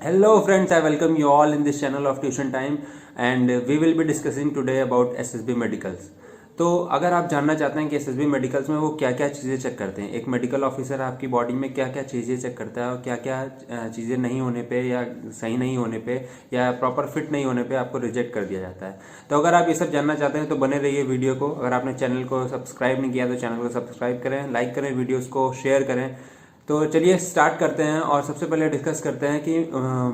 Hello friends, I welcome you all in this channel of Tuition Time and we will be discussing today about SSB Medicals. तो अगर आप जानना चाहते हैं कि SSB मेडिकल्स में वो क्या क्या चीज़ें चेक करते हैं, एक मेडिकल ऑफिसर आपकी बॉडी में क्या क्या चीज़ें चेक करता है और क्या क्या चीज़ें नहीं होने पे या सही नहीं होने पे या प्रॉपर फिट नहीं होने पे आपको रिजेक्ट कर दिया जाता है। तो अगर आप ये सब जानना चाहते हैं तो बने रहिए वीडियो को। अगर आपने चैनल को सब्सक्राइब नहीं किया तो चैनल को सब्सक्राइब करें, लाइक करें, वीडियोज़ को शेयर करें। तो चलिए स्टार्ट करते हैं और सबसे पहले डिस्कस करते हैं कि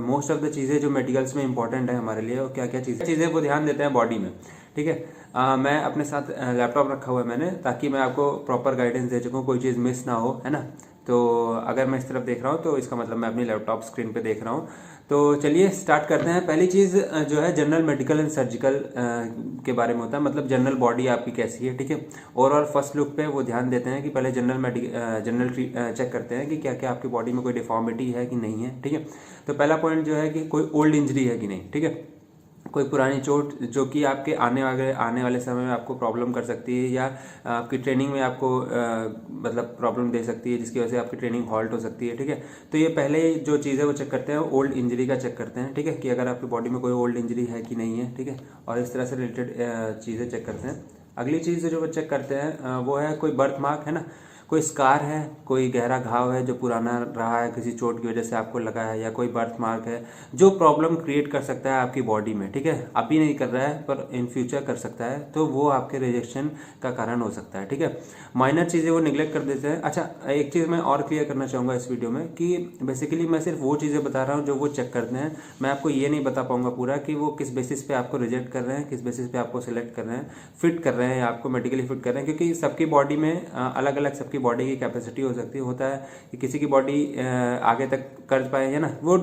मोस्ट ऑफ द चीज़ें जो मेडिकल्स में इंपॉर्टेंट है हमारे लिए और क्या क्या चीज़ें वो ध्यान देते हैं बॉडी में। ठीक है, मैं अपने साथ लैपटॉप रखा हुआ है मैंने, ताकि मैं आपको प्रॉपर गाइडेंस दे सकूँ, कोई चीज़ मिस ना हो, है ना। तो अगर मैं इस तरफ देख रहा हूँ तो इसका मतलब मैं अपनी लैपटॉप स्क्रीन पे देख रहा हूँ। तो चलिए स्टार्ट करते हैं। पहली चीज़ जो है जनरल मेडिकल एंड सर्जिकल के बारे में होता है, मतलब जनरल बॉडी आपकी कैसी है। ठीक है, ओवरऑल फर्स्ट लुक पे वो ध्यान देते हैं कि पहले जनरल चेक करते हैं कि क्या क्या आपकी बॉडी में कोई डिफॉर्मिटी है कि नहीं है। ठीक है, तो पहला पॉइंट जो है कि कोई ओल्ड इंजरी है कि नहीं। ठीक है, कोई पुरानी चोट जो कि आपके आने वाले समय में आपको प्रॉब्लम कर सकती है या आपकी ट्रेनिंग में आपको मतलब प्रॉब्लम दे सकती है, जिसकी वजह से आपकी ट्रेनिंग हॉल्ट हो सकती है। ठीक है, तो ये पहले जो चीज़ है वो चेक करते हैं, ओल्ड इंजरी का चेक करते हैं। ठीक है, कि अगर आपकी बॉडी में कोई ओल्ड इंजरी है कि नहीं है। ठीक है, और इस तरह से रिलेटेड चीज़ें चेक करते हैं। अगली चीज़ जो वो चेक करते हैं वो है कोई बर्थ मार्क है ना, कोई स्कार है, कोई गहरा घाव है जो पुराना रहा है, किसी चोट की वजह से आपको लगा है, या कोई बर्थ मार्क है जो प्रॉब्लम क्रिएट कर सकता है आपकी बॉडी में। ठीक है, अभी नहीं कर रहा है पर इन फ्यूचर कर सकता है, तो वो आपके रिजेक्शन का कारण हो सकता है। ठीक है, माइनर चीज़ें वो निगलेक्ट कर देते हैं। अच्छा, एक चीज़ मैं और क्लियर करना चाहूँगा इस वीडियो में कि बेसिकली मैं सिर्फ वो चीज़ें बता रहा हूँ जो वो चेक करते हैं। मैं आपको ये नहीं बता पाऊंगा पूरा कि वो किस बेसिस पे आपको रिजेक्ट कर रहे हैं, किस बेसिस पे आपको सिलेक्ट कर रहे हैं, फिट कर रहे हैं या आपको मेडिकली फिट कर रहे हैं, क्योंकि सबकी बॉडी में अलग अलग सबकी बॉडी की कैपेसिटी हो सकती होता है कि किसी की बॉडी आगे तक कर पाए, है ना। वो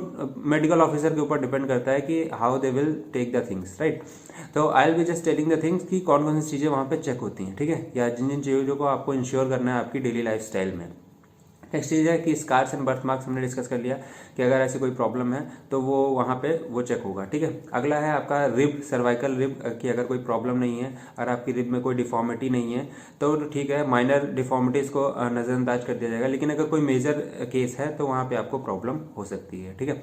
मेडिकल ऑफिसर के ऊपर डिपेंड करता है कि how they will take the things, right. तो I will be just telling the things कि कौन कौन सी चीज़ें वहाँ पे चेक होती हैं। ठीक है, या जिन जिन चीज़ों को आपको इंश्योर करना है आपकी डेली लाइफ स्टाइल में। नेक्स्ट चीज़ है कि स्कार्स एंड बर्थ मार्क्स हमने डिस्कस कर लिया कि अगर ऐसी कोई प्रॉब्लम है तो वो वहाँ पे वो चेक होगा। ठीक है, अगला है आपका रिब, सर्वाइकल रिब की अगर कोई प्रॉब्लम नहीं है, अगर आपकी रिब में कोई डिफॉर्मिटी नहीं है तो ठीक है, माइनर डिफॉर्मिटीज़ को नज़रअंदाज कर दिया जाएगा। लेकिन अगर कोई मेजर केस है तो वहाँ पर आपको प्रॉब्लम हो सकती है। ठीक है,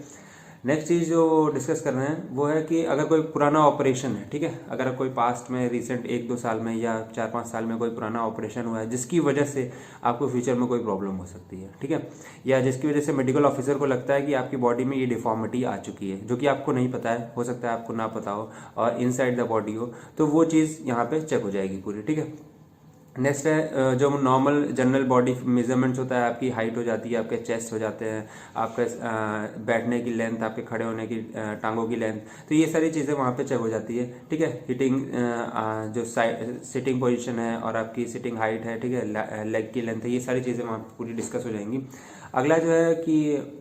नेक्स्ट चीज़ जो डिस्कस कर रहे हैं वो है कि अगर कोई पुराना ऑपरेशन है। ठीक है, अगर कोई पास्ट में रिसेंट 1-2 साल में या 4-5 साल में कोई पुराना ऑपरेशन हुआ है जिसकी वजह से आपको फ्यूचर में कोई प्रॉब्लम हो सकती है। ठीक है, या जिसकी वजह से मेडिकल ऑफिसर को लगता है कि आपकी बॉडी में ये डिफॉर्मिटी आ चुकी है जो कि आपको नहीं पता है, हो सकता है आपको ना पता हो और इनसाइड द बॉडी हो, तो वो चीज़ यहाँ पे चेक हो जाएगी पूरी। ठीक है, नेक्स्ट है जो नॉर्मल जनरल बॉडी मेजरमेंट्स होता है, आपकी हाइट हो जाती है, आपके चेस्ट हो जाते हैं, आपके बैठने की लेंथ, आपके खड़े होने की टांगों की लेंथ, तो ये सारी चीज़ें वहाँ पे चेक हो जाती है। ठीक है, हिटिंग जो सिटिंग पोजीशन है और आपकी सिटिंग हाइट है, ठीक है, लेग की लेंथ है, ये सारी चीज़ें वहाँ पे पूरी डिस्कस हो जाएंगी। अगला जो है कि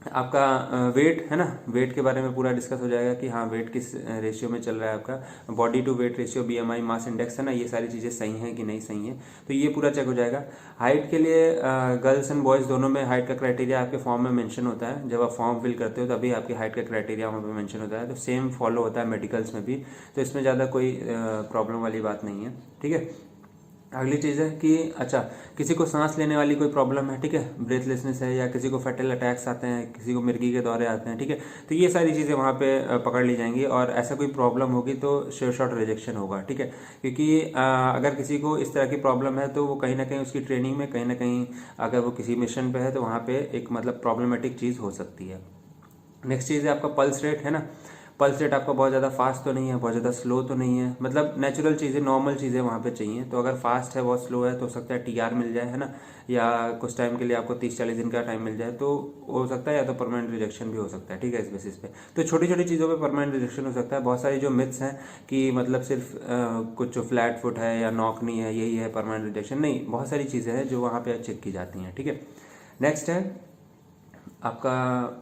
आपका वेट है ना, वेट के बारे में पूरा डिस्कस हो जाएगा कि हाँ वेट किस रेशियो में चल रहा है, आपका body to weight ratio, BMI, mass index, है ना, ये सारी चीज़ें सही हैं कि नहीं सही हैं, तो ये पूरा चेक हो जाएगा। हाइट के लिए गर्ल्स एंड बॉयज़ दोनों में हाइट का क्राइटेरिया आपके फॉर्म में मेंशन होता है। जब आप फॉर्म फिल करते हो तभी आपकी हाइट का क्राइटेरिया वहाँ पर मेंशन होता है, तो सेम फॉलो होता है मेडिकल्स में भी, तो इसमें ज़्यादा कोई प्रॉब्लम वाली बात नहीं है। ठीक है, अगली चीज़ है कि अच्छा, किसी को सांस लेने वाली कोई प्रॉब्लम है, ठीक है, ब्रेथलेसनेस है, या किसी को फैटल अटैक्स आते हैं, किसी को मिर्गी के दौरे आते हैं, ठीक है, तो ये सारी चीज़ें वहाँ पे पकड़ ली जाएंगी और ऐसा कोई प्रॉब्लम होगी तो श्योर शॉट रिजेक्शन होगा। ठीक है, क्योंकि अगर किसी को इस तरह की प्रॉब्लम है तो वो कहीं ना कहीं उसकी ट्रेनिंग में कहीं ना कहीं अगर वो किसी मिशन पे है तो वहाँ पे एक मतलब प्रॉब्लमेटिक चीज़ हो सकती है। नेक्स्ट चीज़ है आपका पल्स रेट, है ना। पल्स रेट आपका बहुत ज़्यादा फास्ट तो नहीं है, बहुत ज़्यादा स्लो तो नहीं है, मतलब नेचुरल चीज़ें, नॉर्मल चीज़ें वहाँ पे चाहिए। तो अगर फास्ट है, बहुत स्लो है, तो हो सकता है टीआर मिल जाए, है ना, या कुछ टाइम के लिए आपको 30-40 दिन का टाइम मिल जाए, तो हो सकता है, या तो परमानेंट रिजेक्शन भी हो सकता है। ठीक है, इस बेसिस पे तो छोटी छोटी चीज़ों पे परमानेंट रिजेक्शन हो सकता है। बहुत सारी जो मिथ्स हैं कि मतलब सिर्फ कुछ जो फ्लैट फुट है या नॉक नहीं है यही है परमानेंट रिजेक्शन, नहीं, बहुत सारी चीज़ें हैं जो वहाँ पर चेक की जाती हैं। ठीक है, नेक्स्ट है आपका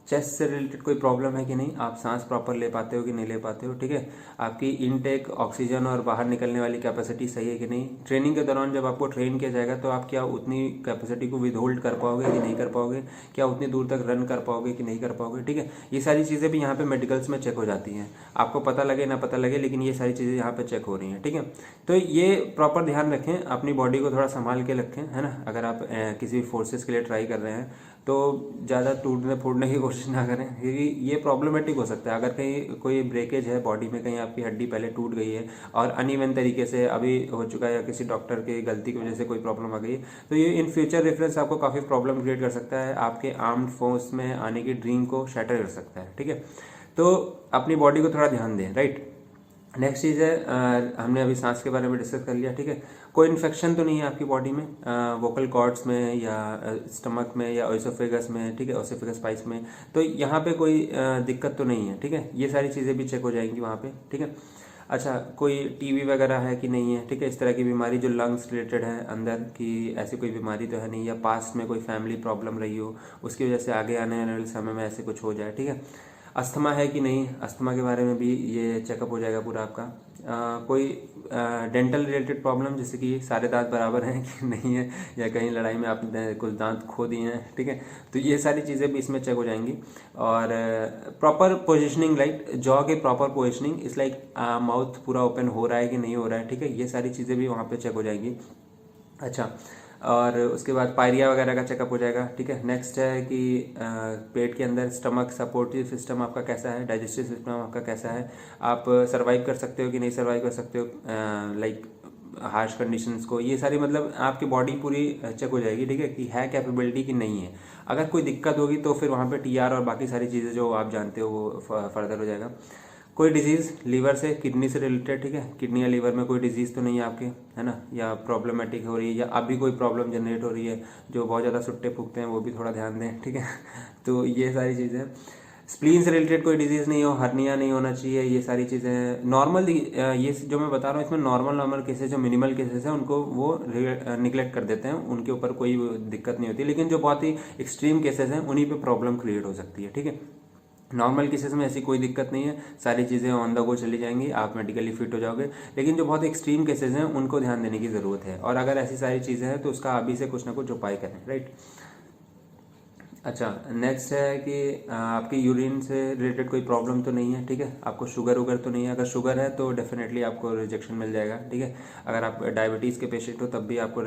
चेस्ट से रिलेटेड कोई प्रॉब्लम है कि नहीं, आप सांस प्रॉपर ले पाते हो कि नहीं ले पाते हो। ठीक है, आपकी इनटेक ऑक्सीजन और बाहर निकलने वाली कैपेसिटी सही है कि नहीं। ट्रेनिंग के दौरान जब आपको ट्रेन किया जाएगा तो आप क्या उतनी कैपेसिटी को विद होल्ड कर पाओगे कि नहीं कर पाओगे, क्या उतनी दूर तक रन कर पाओगे कि नहीं कर पाओगे। ठीक है, ये सारी चीज़ें भी यहाँ पे मेडिकल्स में चेक हो जाती हैं, आपको पता लगे ना पता लगे, लेकिन ये सारी चीज़ें यहाँ पे चेक हो रही हैं। ठीक है, तो ये प्रॉपर ध्यान रखें, अपनी बॉडी को थोड़ा संभाल के रखें, है ना। अगर आप किसी भी फोर्सेस के लिए ट्राई कर रहे हैं तो ज़्यादा टूटने फूटने की कोशिश ना करें, क्योंकि ये प्रॉब्लमेटिक हो सकता है। अगर कहीं कोई ब्रेकेज है बॉडी में, कहीं आपकी हड्डी पहले टूट गई है और अनइवन तरीके से अभी हो चुका है या किसी डॉक्टर की गलती की वजह से कोई प्रॉब्लम आ गई, तो ये इन फ्यूचर रेफरेंस आपको काफ़ी प्रॉब्लम क्रिएट कर सकता है, आपके आर्म्ड फोर्स में आने की ड्रीम को शैटर कर सकता है। ठीक है, तो अपनी बॉडी को थोड़ा ध्यान दें, राइट। नेक्स्ट चीज़ है, हमने अभी सांस के बारे में डिस्कस कर लिया। ठीक है, कोई इन्फेक्शन तो नहीं है आपकी बॉडी में, वोकल कॉर्ड्स में या स्टमक में या ओसोफेगस में, ठीक है, ओसोफेगस पाइप्स में, तो यहाँ पे कोई दिक्कत तो नहीं है। ठीक है, ये सारी चीज़ें भी चेक हो जाएंगी वहाँ पे। ठीक है, अच्छा, कोई टीबी वगैरह है कि नहीं है, ठीक है, इस तरह की बीमारी जो लंग्स रिलेटेड है अंदर की, ऐसी कोई बीमारी तो है नहीं, या पास्ट में कोई फैमिली प्रॉब्लम रही हो उसकी वजह से आगे आने वाले समय में ऐसे कुछ हो जाए। ठीक है, अस्थमा है कि नहीं, अस्थमा के बारे में भी ये चेकअप हो जाएगा पूरा आपका। कोई डेंटल रिलेटेड प्रॉब्लम, जैसे कि सारे दांत बराबर हैं कि नहीं है, या कहीं लड़ाई में आपने कुछ दांत खो दिए हैं, ठीक है, तो ये सारी चीज़ें भी इसमें चेक हो जाएंगी। और प्रॉपर पोजिशनिंग, लाइक जॉ के प्रॉपर पोजिशनिंग इस लाइक माउथ पूरा ओपन हो रहा है कि नहीं हो रहा है, ठीक है, ये सारी चीज़ें भी वहाँ पे चेक हो जाएंगी। अच्छा, और उसके बाद पायरिया वगैरह का चेकअप हो जाएगा। ठीक है, नेक्स्ट है कि पेट के अंदर स्टमक सपोर्टिव सिस्टम आपका कैसा है, डाइजेस्टिव सिस्टम आपका कैसा है, आप सर्वाइव कर सकते हो कि नहीं सर्वाइव कर सकते हो, लाइक हार्श कंडीशंस को, ये सारी मतलब आपकी बॉडी पूरी चेक हो जाएगी। ठीक है, कि है कैपेबिलिटी कि नहीं है। अगर कोई दिक्कत होगी तो फिर वहाँ पे टीआर और बाकी सारी चीज़ें जो आप जानते हो वो फर्दर हो जाएगा। कोई डिजीज़ लीवर से, किडनी से रिलेटेड, ठीक है, किडनी या लीवर में कोई डिजीज़ तो नहीं है आपके, है ना, या प्रॉब्लमेटिक हो रही है, या अभी कोई प्रॉब्लम जनरेट हो रही है, जो बहुत ज़्यादा सुट्टे फूकते हैं वो भी थोड़ा ध्यान दें। ठीक है, तो ये सारी चीज़ें। स्प्लीन से रिलेटेड कोई डिजीज़ नहीं हो, हर्निया नहीं होना चाहिए, ये सारी चीज़ें नॉर्मल। ये जो मैं बता रहा हूँ इसमें नॉर्मल केसेस, जो मिनिमल केसेस हैं उनको वो निगलेक्ट कर देते हैं, उनके ऊपर कोई दिक्कत नहीं होती, लेकिन जो बहुत ही एक्सट्रीम केसेस हैं उन्हीं पे प्रॉब्लम क्रिएट हो सकती है। ठीक है, नॉर्मल केसेस में ऐसी कोई दिक्कत नहीं है, सारी चीज़ें ऑन द गो चली जाएंगी, आप मेडिकली फिट हो जाओगे। लेकिन जो बहुत एक्सट्रीम केसेस हैं उनको ध्यान देने की ज़रूरत है, और अगर ऐसी सारी चीज़ें हैं तो उसका अभी से कुछ ना कुछ उपाय करें, राइट। अच्छा, नेक्स्ट है कि आपकी यूरिन से रिलेटेड कोई प्रॉब्लम तो नहीं है, ठीक है, आपको शुगर वगैरह तो नहीं है। अगर शुगर है तो डेफिनेटली आपको रिजेक्शन मिल जाएगा। ठीक है, अगर आप डायबिटीज़ के पेशेंट हो तब भी आपको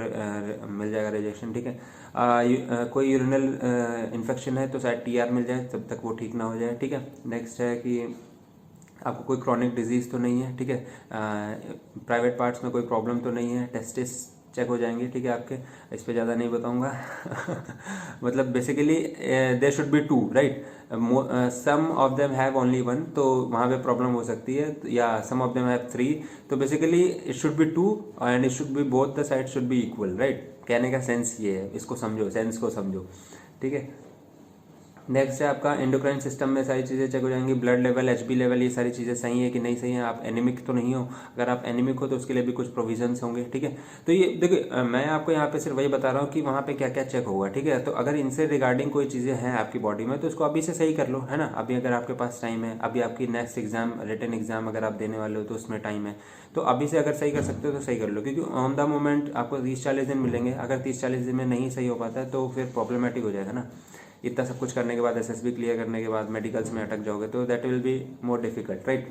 मिल जाएगा रिजेक्शन। ठीक है, कोई यूरिनल इन्फेक्शन है तो शायद टीआर मिल जाए, तब तक वो ठीक ना हो जाए। ठीक है, नेक्स्ट है कि आपको कोई क्रॉनिक डिजीज़ तो नहीं है। ठीक है, प्राइवेट पार्ट्स में कोई प्रॉब्लम तो नहीं है, टेस्टिस चेक हो जाएंगे। ठीक है, आपके इस पे ज़्यादा नहीं बताऊंगा मतलब basically there should be two, right, some of them have only one, तो वहाँ पे प्रॉब्लम हो सकती है, या सम ऑफ देम हैव 3, तो basically it should be 2 and it should be both the side should be equal, right. कहने का सेंस ये है, इसको समझो, सेंस को समझो। ठीक है, नेक्स्ट है आपका एंडोक्राइन सिस्टम में सारी चीज़ें चेक हो जाएंगी, ब्लड लेवल, एचबी लेवल, ये सारी चीज़ें सही है कि नहीं सही है, आप एनीमिक तो नहीं हो। अगर आप एनीमिक हो तो उसके लिए भी कुछ प्रोविजंस होंगे। ठीक है, तो ये देखिए मैं आपको यहाँ पे सिर्फ वही बता रहा हूँ कि वहाँ पे क्या क्या चेक होगा। ठीक है, तो अगर इनसे रिगार्डिंग कोई चीज़ें हैं आपकी बॉडी में तो उसको अभी से सही कर लो, है ना। अभी अगर आपके पास टाइम है, अभी आपकी नेक्स्ट एग्जाम, रिटन एग्जाम अगर आप देने वाले हो तो उसमें टाइम है, तो अभी से अगर सही कर सकते हो तो सही कर लो, क्योंकि ऑन द मोमेंट आपको 30-40 दिन मिलेंगे। अगर 30-40 दिन में नहीं सही हो पाता है तो फिर प्रॉब्लमेटिक हो जाएगा ना। इतना सब कुछ करने के बाद, एसएसबी क्लियर करने के बाद मेडिकल्स में अटक जाओगे तो that will be more difficult, right.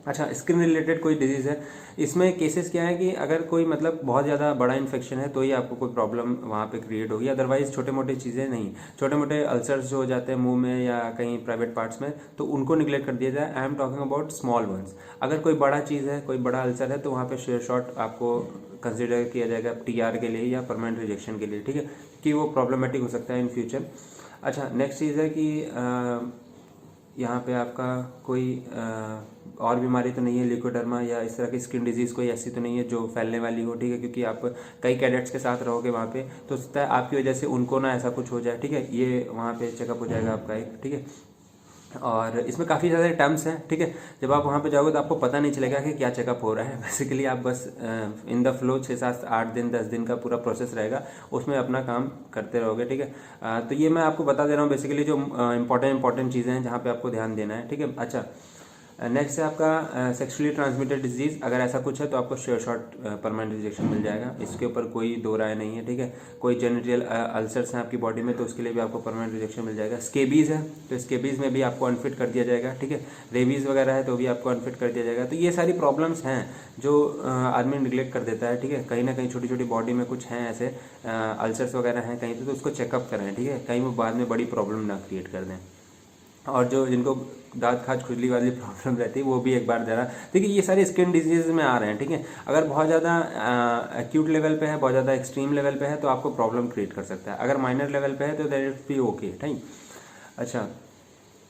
अच्छा, स्किन रिलेटेड कोई डिजीज़ है, इसमें केसेस क्या है कि अगर कोई मतलब बहुत ज़्यादा बड़ा इन्फेक्शन है तो ही आपको कोई प्रॉब्लम वहाँ पे क्रिएट होगी, अदरवाइज छोटे मोटे चीज़ें नहीं। छोटे मोटे अल्सर्स जो हो जाते हैं मुंह में या कहीं प्राइवेट पार्ट्स में, तो उनको निगलेक्ट कर दिया जाए। I am talking about small once. अगर कोई बड़ा चीज़ है, कोई बड़ा अल्सर है, तो वहाँ पे शेयर शॉट आपको कंसिडर किया जाएगा टीआर के लिए या परमानेंट रिजेक्शन के लिए। ठीक है, कि वो प्रॉब्लमेटिक हो सकता है इन फ्यूचर। अच्छा, नेक्स्ट चीज़ है कि यहाँ पे आपका कोई और बीमारी तो नहीं है, लिकोडर्मा या इस तरह की स्किन डिजीज़ कोई ऐसी तो नहीं है जो फैलने वाली हो। ठीक है, क्योंकि आप कई कैडेट्स के साथ रहोगे वहाँ पे, तो सकता है आपकी वजह से उनको ना ऐसा कुछ हो जाए। ठीक है, ये वहाँ पे चेकअप हो जाएगा आपका एक। ठीक है, और इसमें काफ़ी ज़्यादा टर्म्स हैं। ठीक है, जब आप वहाँ पे जाओगे तो आपको पता नहीं चलेगा कि क्या चेकअप हो रहा है। बेसिकली आप बस इन द फ्लो 6-7-8 दिन 10 दिन का पूरा प्रोसेस रहेगा, उसमें अपना काम करते रहोगे। ठीक है, तो ये मैं आपको बता दे रहा हूँ बेसिकली जो इंपॉर्टेंट चीज़ें हैं जहाँ पे आपको ध्यान देना है। ठीक है, अच्छा, नेक्स्ट है आपका सेक्सुअली ट्रांसमिटेड डिजीज़। अगर ऐसा कुछ है तो आपको श्योर शॉट परमानेंट रिजेक्शन मिल जाएगा, इसके ऊपर कोई दो राय नहीं है, ठीक है। कोई जेनिटल अल्सर्स हैं आपकी बॉडी में तो उसके लिए भी आपको परमानेंट रिजेक्शन मिल जाएगा। स्केबीज़ है तो स्केबीज़ में भी आपको अनफिट कर दिया जाएगा, ठीक है। रेबीज़ वगैरह है तो भी आपको अनफिट कर दिया जाएगा। तो ये सारी प्रॉब्लम्स हैं जो आदमी निगलेक्ट कर देता है, ठीक है। कहीं ना कहीं छोटी छोटी बॉडी में कुछ हैं ऐसे अल्सर्स वगैरह हैं कहीं पे, तो उसको चेकअप करें, ठीक है। कहीं वो बाद में बड़ी प्रॉब्लम ना क्रिएट कर दें। और जो जिनको दांत खाज खुजली वाली प्रॉब्लम रहती है वो भी एक बार देना, ठीक है। ये सारे स्किन डिजीज़ में आ रहे हैं, ठीक है। अगर बहुत ज़्यादा एक्यूट लेवल पे है, बहुत ज़्यादा एक्सट्रीम लेवल पे है तो आपको प्रॉब्लम क्रिएट कर सकता है। अगर माइनर लेवल पे है तो दैट इट बी ओके, ठीक। अच्छा,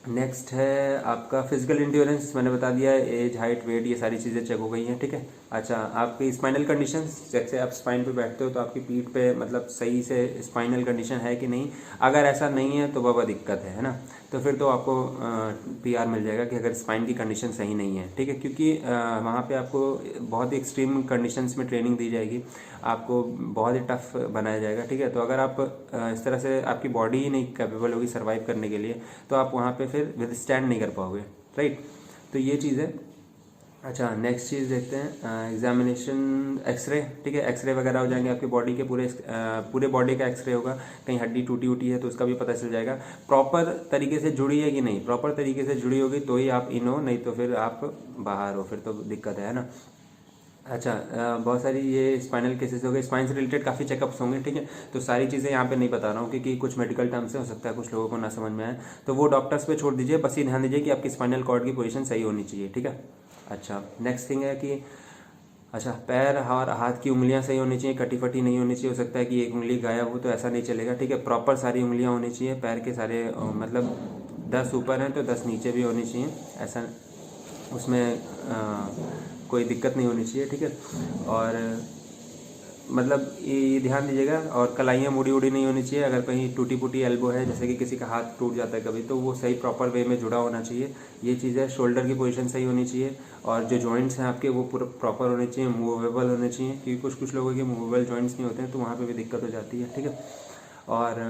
नेक्स्ट है आपका फिजिकल इंड्योरेंस। मैंने बता दिया है, एज, हाइट, वेट, ये सारी चीज़ें चेक हो गई हैं, ठीक है। अच्छा, आपकी स्पाइनल कंडीशंस, जैसे आप स्पाइन पे बैठते हो तो आपकी पीठ पे मतलब सही से स्पाइनल कंडीशन है कि नहीं। अगर ऐसा नहीं है तो बाबा दिक्कत है ना। तो फिर तो आपको पीआर मिल जाएगा कि अगर स्पाइन की कंडीशन सही नहीं है, ठीक है। क्योंकि वहाँ पे आपको बहुत ही एक्सट्रीम कंडीशंस में ट्रेनिंग दी जाएगी, आपको बहुत ही टफ बनाया जाएगा, ठीक है। तो अगर आप इस तरह से आपकी बॉडी ही नहीं कैपेबल होगी सर्वाइव करने के लिए तो आप वहाँ पे फिर विदस्टैंड नहीं कर पाओगे, राइट। तो ये चीज़ है। अच्छा, नेक्स्ट चीज़ देखते हैं एग्जामिनेशन, एक्सरे, ठीक है। एक्सरे वगैरह हो जाएंगे आपकी बॉडी के पूरे बॉडी का एक्सरे होगा। कहीं हड्डी टूटी उटी है तो उसका भी पता चल जाएगा। प्रॉपर तरीके से जुड़ी है कि नहीं, प्रॉपर तरीके से जुड़ी होगी तो ही आप इन हो, नहीं तो फिर आप बाहर हो, फिर तो दिक्कत है ना। अच्छा, बहुत सारी ये स्पाइनल केसेस हो गए, स्पाइन से रिलेटेड काफ़ी चेकअप्स होंगे, ठीक है। तो सारी चीज़ें यहाँ पे नहीं बता रहा हूँ क्योंकि कुछ मेडिकल टर्म्स से हो सकता है कुछ लोगों को ना समझ में आए, तो वो डॉक्टर्स पे छोड़ दीजिए। बस ये ध्यान दीजिए कि आपकी स्पाइनल कॉर्ड की पोजीशन सही होनी चाहिए, ठीक है। अच्छा, नेक्स्ट थिंग है कि अच्छा, पैर और हाथ की उंगलियां सही होनी चाहिए, कटी फटी नहीं होनी चाहिए। हो सकता है कि एक उंगली गायब हो तो ऐसा नहीं चलेगा, ठीक है। प्रॉपर सारी उंगलियां होनी चाहिए पैर के सारे, मतलब 10 ऊपर हैं तो 10 नीचे भी होनी चाहिए, ऐसा उसमें कोई दिक्कत नहीं होनी चाहिए, ठीक है। और मतलब ये ध्यान दीजिएगा। और कलाइयाँ मुड़ी उड़ी नहीं होनी चाहिए। अगर कहीं टूटी फूटी एल्बो है, जैसे कि किसी का हाथ टूट जाता है कभी, तो वो सही प्रॉपर वे में जुड़ा होना चाहिए, ये चीज़ है। शोल्डर की पोजीशन सही होनी चाहिए और जो जॉइंट्स हैं आपके वो पूरा प्रॉपर होने चाहिए, मूवेबल होने चाहिए, क्योंकि कुछ कुछ लोगों के मूवेबल जॉइंट्स नहीं होते हैं तो वहाँ पर भी दिक्कत हो जाती है, ठीक है। और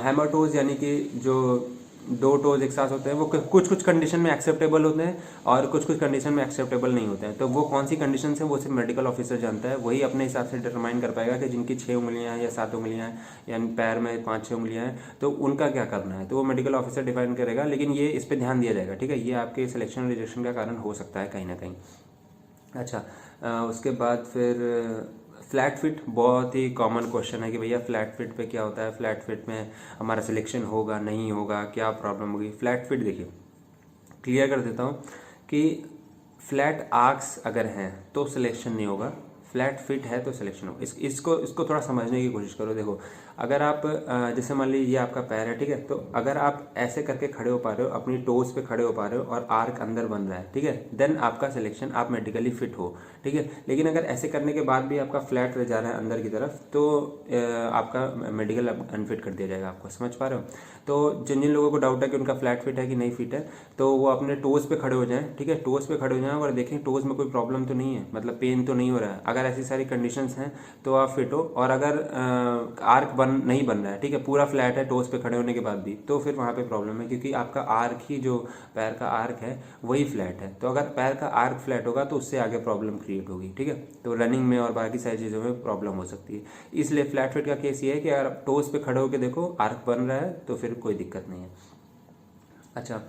हेमाटोज यानी कि जो दो टोज एक साथ होते हैं वो कुछ कुछ कंडीशन में एक्सेप्टेबल होते हैं और कुछ कुछ कंडीशन में एक्सेप्टेबल नहीं होते हैं। तो वो कौन सी कंडीशन है वो सिर्फ मेडिकल ऑफिसर जानता है, वही अपने हिसाब से डिटरमाइन कर पाएगा कि जिनकी 6 उंगलियां हैं या 7 उंगलियां हैं या पैर में 5-6 उंगलियां हैं तो उनका क्या करना है, तो वो मेडिकल ऑफिसर डिफाइन करेगा। लेकिन ये इस पर ध्यान दिया जाएगा, ठीक है। ये आपके सिलेक्शन रिजेक्शन का कारण हो सकता है कहीं ना कहीं। अच्छा, उसके बाद फिर फ्लैट फिट, बहुत ही कॉमन क्वेश्चन है कि भैया फ्लैट फिट पे क्या होता है, फ्लैट फिट में हमारा सिलेक्शन होगा नहीं होगा, क्या प्रॉब्लम होगी। फ्लैट फिट देखिए, क्लियर कर देता हूँ कि फ्लैट आर्क्स अगर हैं तो सिलेक्शन नहीं होगा, फ्लैट फिट है तो सिलेक्शन होगा। इसको थोड़ा समझने की कोशिश करो। देखो, अगर आप जैसे मान लीजिए ये आपका पैर है, ठीक है। तो अगर आप ऐसे करके खड़े हो पा रहे हो, अपनी टोज पे खड़े हो पा रहे हो और आर्क अंदर बन रहा है, ठीक है, देन आपका सिलेक्शन, आप मेडिकली फिट हो, ठीक है। लेकिन अगर ऐसे करने के बाद भी आपका फ्लैट रह जा रहा है अंदर की तरफ तो आपका मेडिकल अनफिट कर दिया जाएगा। आपको समझ पा रहे हो। तो जिन जिन लोगों को डाउट है कि उनका फ्लैट फिट है कि नहीं फिट है तो वो अपने टोज पे खड़े हो जाएं, ठीक है। टोज पे खड़े हो जाएं और देखें टोज में कोई प्रॉब्लम तो नहीं है, मतलब पेन तो नहीं हो रहा है। अगर ऐसी सारी कंडीशंस हैं तो आप फिट हो। और अगर आर्क नहीं बन रहा है, ठीक है, पूरा फ्लैट है टोज पे खड़े होने के बाद भी, तो फिर वहाँ पे प्रॉब्लम है, क्योंकि आपका आर्क ही, जो पैर का आर्क है वही फ्लैट है। तो अगर पैर का आर्क फ्लैट होगा तो उससे आगे प्रॉब्लम क्रिएट होगी, ठीक है। तो रनिंग में और बाकी सारी चीज़ों में प्रॉब्लम हो सकती है। इसलिए फ्लैट फिट का केस ये है कि अगर टोज पे खड़े होकर देखो आर्क बन रहा है तो फिर कोई दिक्कत नहीं है। अच्छा,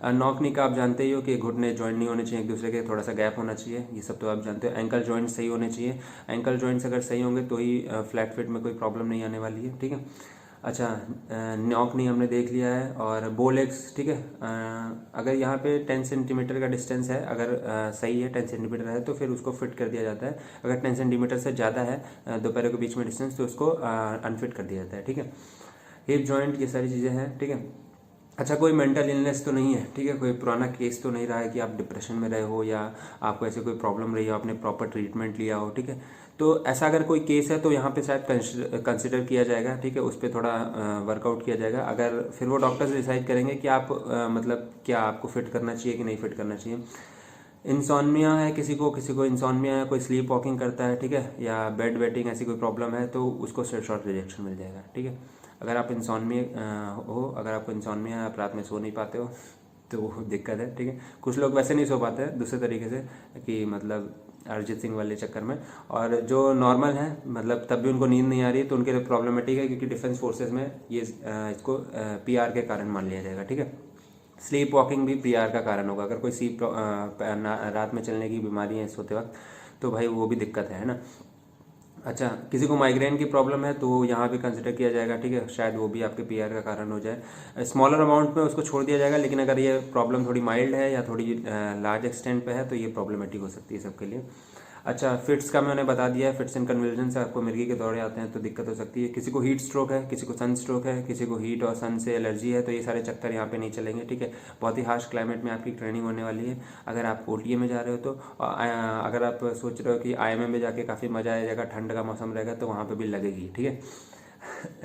नॉक नी का आप जानते ही हो कि घुटने जॉइंट नहीं होने चाहिए एक दूसरे के, थोड़ा सा गैप होना चाहिए, ये सब तो आप जानते हो। एंकल जॉइंट सही होने चाहिए, एंकल जॉइंट्स अगर सही होंगे तो ही फ्लैट फिट में कोई प्रॉब्लम नहीं आने वाली है, ठीक है। अच्छा, नॉक नी हमने देख लिया है। और बो लेग्स, ठीक है। अगर यहाँ पे 10 सेंटीमीटर का डिस्टेंस है, अगर सही है 10 सेंटीमीटर है तो फिर उसको फिट कर दिया जाता है। अगर 10 सेंटीमीटर से ज़्यादा है दो पैरों के बीच में डिस्टेंस तो उसको अनफिट कर दिया जाता है, ठीक है। हिप जॉइंट, ये सारी चीज़ें हैं, ठीक है। अच्छा, कोई मेंटल इलनेस तो नहीं है, ठीक है, कोई पुराना केस तो नहीं रहा है कि आप डिप्रेशन में रहे हो या आपको ऐसे कोई प्रॉब्लम रही हो, आपने प्रॉपर ट्रीटमेंट लिया हो, ठीक है। तो ऐसा अगर कोई केस है तो यहाँ पे शायद कंसिडर किया जाएगा, ठीक है, उस पर थोड़ा वर्कआउट किया जाएगा। अगर फिर वो डॉक्टर्स डिसाइड करेंगे कि आप मतलब क्या आपको फिट करना चाहिए कि नहीं फिट करना चाहिए। इंसोम्निया है किसी को इंसोम्निया है, कोई स्लीप वॉकिंग करता है, ठीक है, या बेड वेटिंग ऐसी कोई प्रॉब्लम है तो उसको शॉर्ट रिजेक्शन मिल जाएगा, ठीक है। अगर आप इंसोम्निया हो, अगर आपको इंसोम्निया है, आप रात में सो नहीं पाते हो तो वो दिक्कत है, ठीक है। कुछ लोग वैसे नहीं सो पाते हैं दूसरे तरीके से, कि मतलब अरिजीत सिंह वाले चक्कर में, और जो नॉर्मल है मतलब तब भी उनको नींद नहीं आ रही है तो उनके लिए प्रॉब्लमेटिक है, क्योंकि डिफेंस फोर्सेस में ये इसको पीआर के कारण मान लिया जाएगा, ठीक है। स्लीप वॉकिंग भी पीआर का कारण होगा। अगर कोई स्लीप रात में चलने की बीमारी है सोते वक्त, तो भाई वो भी दिक्कत है ना। अच्छा, किसी को माइग्रेन की प्रॉब्लम है तो यहाँ भी कंसिडर किया जाएगा, ठीक है, शायद वो भी आपके पीआर का कारण हो जाए। स्मॉलर अमाउंट में उसको छोड़ दिया जाएगा, लेकिन अगर ये प्रॉब्लम थोड़ी माइल्ड है या थोड़ी लार्ज एक्सटेंट पे है तो ये प्रॉब्लमेटिक हो सकती है सबके लिए। अच्छा, फिट्स का मैंने बता दिया है, फिट्स एंड कन्वल्जन से आपको मिर्गी के दौरे आते हैं तो दिक्कत हो सकती है। किसी को हीट स्ट्रोक है, किसी को सन स्ट्रोक है, किसी को हीट और सन से एलर्जी है, तो ये सारे चक्कर यहाँ पे नहीं चलेंगे, ठीक है। बहुत ही हार्श क्लाइमेट में आपकी ट्रेनिंग होने वाली है। अगर आप ओटीए में जा रहे हो तो अगर आप सोच रहे हो कि आईएमए में जाके काफ़ी मज़ा आ जाएगा, ठंड का मौसम रहेगा, तो वहाँ पर भी लगेगी, ठीक है।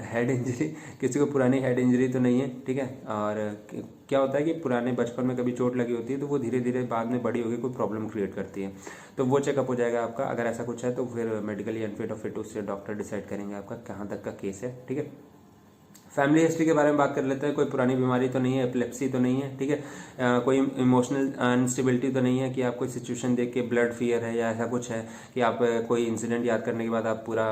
हेड इंजरी, किसी को पुरानी हेड इंजरी तो नहीं है, ठीक है। और क्या होता है कि पुराने बचपन में कभी चोट लगी होती है तो वो धीरे धीरे बाद में बड़ी होगी कोई प्रॉब्लम क्रिएट करती है, तो वो चेकअप हो जाएगा आपका। अगर ऐसा कुछ है तो फिर मेडिकली अनफिट और फिट उससे डॉक्टर डिसाइड करेंगे आपका कहाँ तक का केस है, ठीक है। फैमिली हिस्ट्री के बारे में बात कर लेते हैं। कोई पुरानी बीमारी तो नहीं है, एपिलेप्सी तो नहीं है, ठीक है। कोई इमोशनल अनस्टेबिलिटी तो नहीं है कि आप कोई सिचुएशन देख के ब्लड फियर है या ऐसा कुछ है कि आप कोई इंसिडेंट याद करने के बाद आप पूरा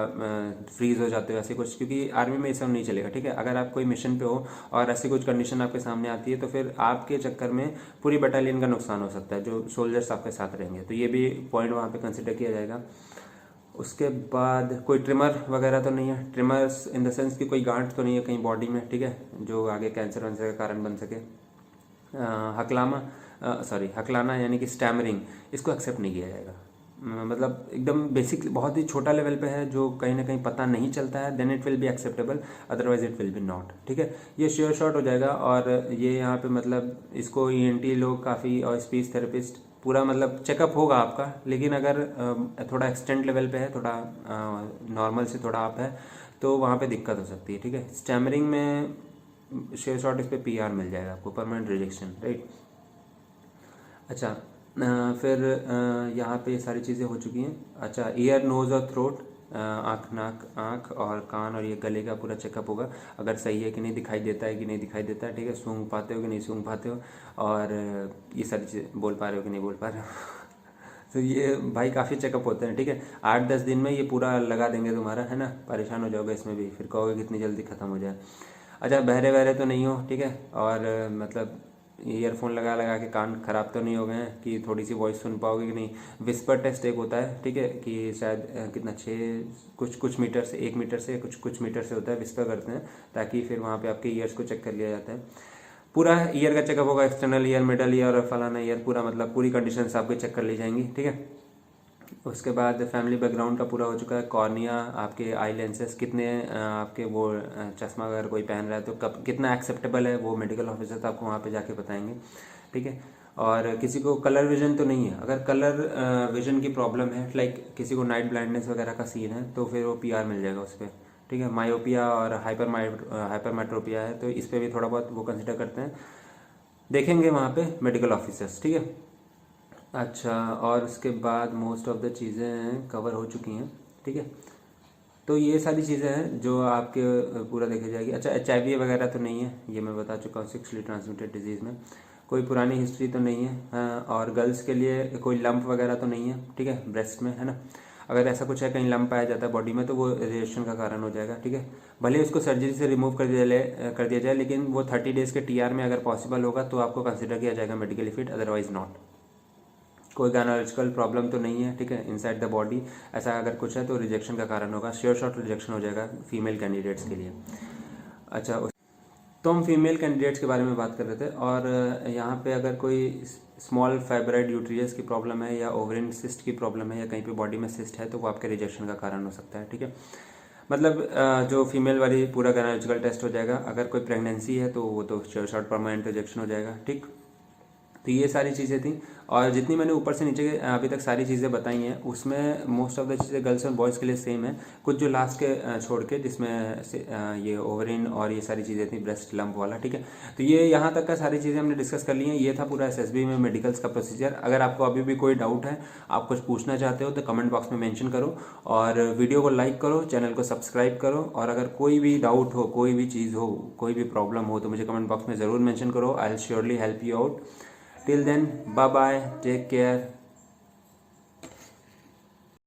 फ्रीज हो जाते हो, ऐसे कुछ, क्योंकि आर्मी में ये सब नहीं चलेगा, ठीक है। अगर आप कोई मिशन पे हो और ऐसी कुछ कंडीशन आपके सामने आती है तो फिर आपके चक्कर में पूरी बटालियन का नुकसान हो सकता है, जो सोल्जर्स आपके साथ रहेंगे, तो ये भी पॉइंट वहाँ पर कंसिडर किया जाएगा। उसके बाद कोई ट्रिमर वगैरह तो नहीं है, ट्रिमर्स इन द सेंस कि कोई गांठ तो नहीं है कहीं बॉडी में, ठीक है, जो आगे कैंसर वैंसर का कारण बन सके। हकलाना यानी कि स्टैमरिंग, इसको एक्सेप्ट नहीं किया जाएगा। मतलब एकदम बेसिक बहुत ही छोटा लेवल पे है, जो कहीं ना कहीं पता नहीं चलता है, then it will be acceptable, otherwise it will be not, ठीक है। ये श्योर शॉट हो जाएगा। और ये यहाँ पे मतलब इसको ईएनटी लोग काफ़ी और स्पीच थेरेपिस्ट पूरा मतलब चेकअप होगा आपका, लेकिन अगर थोड़ा एक्सटेंट लेवल पे है, थोड़ा नॉर्मल से थोड़ा आप है, तो वहाँ पे दिक्कत हो सकती है, ठीक है। स्टैमरिंग में शेयर शॉट इस पे पीआर मिल जाएगा आपको, परमानेंट रिजेक्शन, राइट। अच्छा, फिर यहाँ पे ये सारी चीज़ें हो चुकी हैं। अच्छा, ईयर नोज़ और थ्रोट, आँख और कान और ये गले का पूरा चेकअप होगा, अगर सही है कि नहीं, दिखाई देता है कि नहीं दिखाई देता है, ठीक है, सूंघ पाते हो कि नहीं सूंघ पाते हो, और ये सारी चीज़ें बोल पा रहे हो कि नहीं बोल पा रहे हो। तो ये भाई काफ़ी चेकअप होते हैं, ठीक है। 8-10 दिन में ये पूरा लगा देंगे तुम्हारा, है ना, परेशान हो जाओगे इसमें भी, फिर कहोगे कितनी जल्दी ख़त्म हो जाए। अच्छा, बहरे वहरे तो नहीं हो, ठीक है, और मतलब ईयरफोन लगा लगा के कान खराब तो नहीं हो गए हैं कि थोड़ी सी वॉइस सुन पाओगे कि नहीं। विस्पर टेस्ट एक होता है, ठीक है, कि शायद कितना 6 कुछ मीटर से 1 मीटर से कुछ मीटर से होता है, विस्पर करते हैं, ताकि फिर वहाँ पे आपके ईयर्स को चेक कर लिया जाता है। पूरा ईयर का चेकअप होगा, एक्सटर्नल ईयर, मिडल ईयर और फलाना ईयर, पूरा मतलब पूरी कंडीशन आपके चेक कर ली जाएंगी, ठीक है। उसके बाद फैमिली बैकग्राउंड का पूरा हो चुका है। कॉर्निया, आपके आई लेंसेस कितने, आपके वो चश्मा अगर कोई पहन रहा है तो कब कितना एक्सेप्टेबल है, वो मेडिकल ऑफिसर आपको वहाँ पे जाके बताएंगे, ठीक है। और किसी को कलर विजन तो नहीं है। अगर कलर विजन की प्रॉब्लम है, लाइक किसी को नाइट ब्लाइंडनेस वगैरह का सीन है, तो फिर वो पीआर मिल जाएगा उस पर, ठीक है। मायोपिया और हाइपरमेट्रोपिया है, तो इस पर भी थोड़ा बहुत वो कंसिडर करते हैं, देखेंगे वहाँ पे मेडिकल ऑफिसर्स, ठीक है। अच्छा, और उसके बाद मोस्ट ऑफ द चीज़ें कवर हो चुकी हैं, ठीक है। तो ये सारी चीज़ें हैं जो आपके पूरा देखी जाएगी। अच्छा, HIV वगैरह तो नहीं है, ये मैं बता चुका हूँ, सेक्सुअली ट्रांसमिटेड डिजीज़ में कोई पुरानी हिस्ट्री तो नहीं है। हाँ, और गर्ल्स के लिए कोई लंप वगैरह तो नहीं है, ठीक है, ब्रेस्ट में, है ना। अगर ऐसा कुछ है, कहीं लंप पाया जाता है बॉडी में, तो वो रेडिएशन का कारण हो जाएगा, ठीक है। भले उसको सर्जरी से रिमूव कर दिया जाए, लेकिन वो 30 डेज़ के TR में अगर पॉसिबल होगा तो आपको कंसिडर किया जाएगा मेडिकली फिट, अदरवाइज नॉट। कोई गायनोलॉजिकल प्रॉब्लम तो नहीं है, ठीक है, इनसाइड द बॉडी, ऐसा अगर कुछ है तो रिजेक्शन का कारण होगा, श्योर शॉट रिजेक्शन हो जाएगा फीमेल कैंडिडेट्स के लिए। अच्छा, तो हम फीमेल कैंडिडेट्स के बारे में बात कर रहे थे, और यहाँ पे अगर कोई स्मॉल फाइब्राइड यूट्रियस की प्रॉब्लम है या ओवरिन सिस्ट की प्रॉब्लम है या कहीं पे बॉडी में सिस्ट है, तो वो आपके रिजेक्शन का कारण हो सकता है, ठीक है। मतलब जो फीमेल वाली पूरा गायनोलॉजिकल टेस्ट हो जाएगा। अगर कोई प्रेगनेंसी है तो वो तो श्योर शॉट परमानेंट रिजेक्शन हो जाएगा, ठीक। तो ये सारी चीज़ें थी। और जितनी मैंने ऊपर से नीचे अभी तक सारी चीज़ें बताई हैं उसमें मोस्ट ऑफ द चीज़ें गर्ल्स और बॉयज़ के लिए सेम है। कुछ जो लास्ट के छोड़ के जिसमें ये ओवरिन और ये सारी चीज़ें थी, ब्रेस्ट लंप वाला, ठीक है। तो ये यहाँ तक का सारी चीज़ें हमने डिस्कस कर ली हैं। ये था पूरा एसएसबी में मेडिकल्स का प्रोसीजर। अगर आपको अभी भी कोई डाउट है, आप कुछ पूछना चाहते हो तो कमेंट बॉक्स में मेंशन करो और वीडियो को लाइक करो, चैनल को सब्सक्राइब करो। और अगर कोई भी डाउट हो, कोई भी चीज़ हो, कोई भी प्रॉब्लम हो तो मुझे कमेंट बॉक्स में ज़रूर मेंशन करो। I will surely help you out. Till then, bye bye, take care.